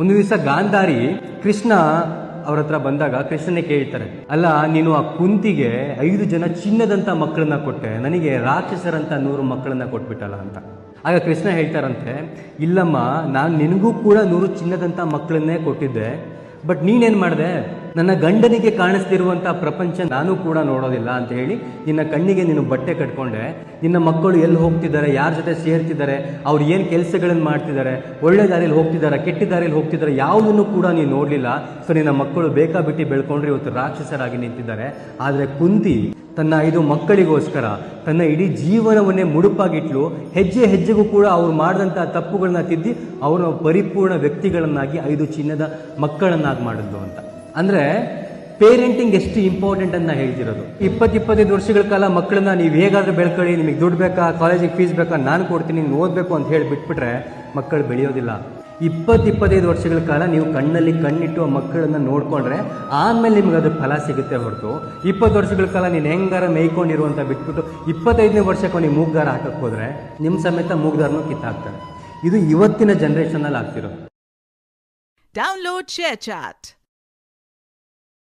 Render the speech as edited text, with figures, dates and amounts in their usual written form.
ಒಂದು ದಿವಸ ಗಾಂಧಾರಿ ಕೃಷ್ಣ ಅವ್ರ ಹತ್ರ ಬಂದಾಗ ಕೃಷ್ಣನೇ ಕೇಳ್ತಾರೆ, ಅಲ್ಲ ನೀನು ಆ ಕುಂತಿಗೆ 5 ಜನ ಚಿನ್ನದಂತ ಮಕ್ಕಳನ್ನ ಕೊಟ್ಟೆ, ನನಗೆ ರಾಕ್ಷಸರಂತ 100 ಮಕ್ಕಳನ್ನ ಕೊಟ್ಬಿಟ್ಟಲ್ಲ ಅಂತ. ಆಗ ಕೃಷ್ಣ ಹೇಳ್ತಾರಂತೆ, ಇಲ್ಲಮ್ಮ, ನಾನು ನಿನಗೂ ಕೂಡ 100 ಚಿನ್ನದಂತ ಮಕ್ಕಳನ್ನೇ ಕೊಟ್ಟಿದ್ದೆ, ಬಟ್ ನೀನೇನು ಮಾಡಿದೆ, ನನ್ನ ಗಂಡನಿಗೆ ಕಾಣಿಸ್ತಿರುವಂಥ ಪ್ರಪಂಚ ನಾನು ಕೂಡ ನೋಡೋದಿಲ್ಲ ಅಂತ ಹೇಳಿ ನಿನ್ನ ಕಣ್ಣಿಗೆ ನೀನು ಬಟ್ಟೆ ಕಟ್ಕೊಂಡೆ. ನಿನ್ನ ಮಕ್ಕಳು ಎಲ್ಲಿ ಹೋಗ್ತಿದ್ದಾರೆ, ಯಾರ ಜೊತೆ ಸೇರ್ತಿದ್ದಾರೆ, ಅವ್ರು ಏನು ಕೆಲಸಗಳನ್ನು ಮಾಡ್ತಿದ್ದಾರೆ, ಒಳ್ಳೆ ದಾರಿಯಲ್ಲಿ ಹೋಗ್ತಿದ್ದಾರೆ, ಕೆಟ್ಟ ದಾರಿಯಲ್ಲಿ ಹೋಗ್ತಿದ್ದಾರೆ, ಯಾವುದನ್ನು ಕೂಡ ನೀನು ನೋಡಲಿಲ್ಲ. ಸೊ ನಿನ್ನ ಮಕ್ಕಳು ಬೇಕಾಬಿಟ್ಟು ಬೆಳ್ಕೊಂಡ್ರೆ ಇವತ್ತು ರಾಕ್ಷಸರಾಗಿ ನಿಂತಿದ್ದಾರೆ. ಆದರೆ ಕುಂತಿ ತನ್ನ 5 ಮಕ್ಕಳಿಗೋಸ್ಕರ ತನ್ನ ಇಡೀ ಜೀವನವನ್ನೇ ಮುಡುಪಾಗಿಟ್ಲು. ಹೆಜ್ಜೆ ಹೆಜ್ಜೆಗೂ ಕೂಡ ಅವ್ರು ಮಾಡಿದಂಥ ತಪ್ಪುಗಳನ್ನ ತಿದ್ದಿ ಅವರ ಪರಿಪೂರ್ಣ ವ್ಯಕ್ತಿಗಳನ್ನಾಗಿ 5 ಚಿನ್ನದ ಮಕ್ಕಳನ್ನಾಗಿ ಮಾಡಿದ್ಲು ಅಂತ. ಅಂದರೆ ಪೇರೆಂಟಿಂಗ್ ಎಷ್ಟು ಇಂಪಾರ್ಟೆಂಟ್ ಅಂತ ಹೇಳ್ತಿರೋದು. 20-25 ವರ್ಷಗಳ ಕಾಲ ಮಕ್ಕಳನ್ನ ನೀವು ಹೇಗಾದ್ರೂ ಬೆಳ್ಕೊಳ್ಳಿ, ನಿಮಗೆ ದುಡ್ಡು ಬೇಕಾ, ಕಾಲೇಜಿಗೆ ಫೀಸ್ ಬೇಕಾ, ನಾನು ಕೊಡ್ತೀನಿ, ನೀನು ಓದಬೇಕು ಅಂತ ಹೇಳಿ ಬಿಟ್ಬಿಟ್ರೆ ಮಕ್ಕಳು ಬೆಳೆಯೋದಿಲ್ಲ. 20-25 ವರ್ಷಗಳ ಕಾಲ ನೀವು ಕಣ್ಣಲ್ಲಿ ಕಣ್ಣಿಟ್ಟು ಆ ಮಕ್ಕಳನ್ನ ನೋಡ್ಕೊಂಡ್ರೆ ಆಮೇಲೆ ನಿಮ್ಗೆ ಅದ್ರ ಫಲ ಸಿಗುತ್ತೆ ಹೊರತು 20 ವರ್ಷಗಳ ಕಾಲ ನೀನು ಹೆಂಗಾರ ಮೇಯ್ಕೊಂಡಿರುವಂತ ಬಿಟ್ಬಿಟ್ಟು 25ನೇ ವರ್ಷಕ್ಕೆ ನೀವು ಮೂಗ್ದಾರ ಹಾಕಕ್ಕೆ ಹೋದ್ರೆ ನಿಮ್ಮ ಸಮೇತ ಮೂಗ್ದಾರನೂ ಕಿತ್ತಾಕ್ತಾರೆ. ಇದು ಇವತ್ತಿನ ಜನರೇಷನ್ ಅಲ್ಲಿ ಆಗ್ತಿರೋದು. Download ShareChat.